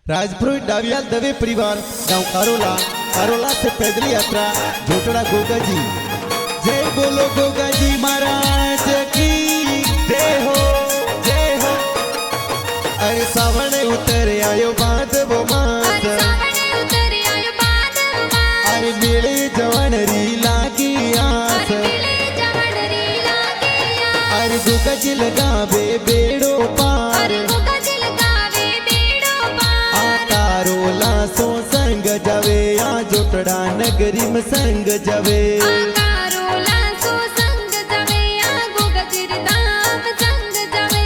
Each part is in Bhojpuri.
राजपुर डावियाल दवे परिवार गांव कारोला से पैदल यात्रा जोटड़ा गोगा जी। जय बोलो गोगा जी महाराज की जय हो जय हो। अरे सावन उतर आयो बांधवो मात, अरे मेले जवानरी लागी आस, अरे गोगा जी लगावे बेड़ो पार, कारोला सो संग जावे आ जोटड़ा नगरी में संग जावे। कारोला सो संग जावे आ गोगा जिरदाम संग जावे।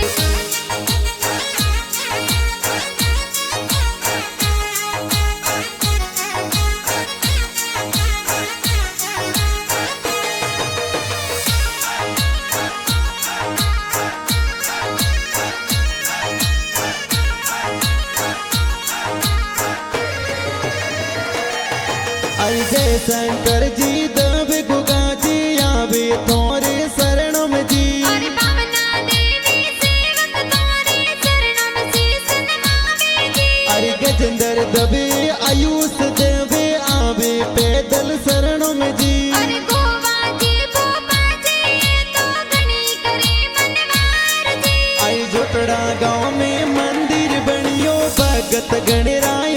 जय शंकर जी दबे गोगा जी आवे तोरे शरणों में जी। अरे पावना देवी सेवक तोरे चरणों में शीश नमावे जी। अरे गजेंद्र दबे आयुष देवे आवे पैदल शरणों में जी। अरे गोवा जी गोपा जी तो गणी करे मनवार जी। आई जोटड़ा गांव में मंदिर बनियो भगत गणराय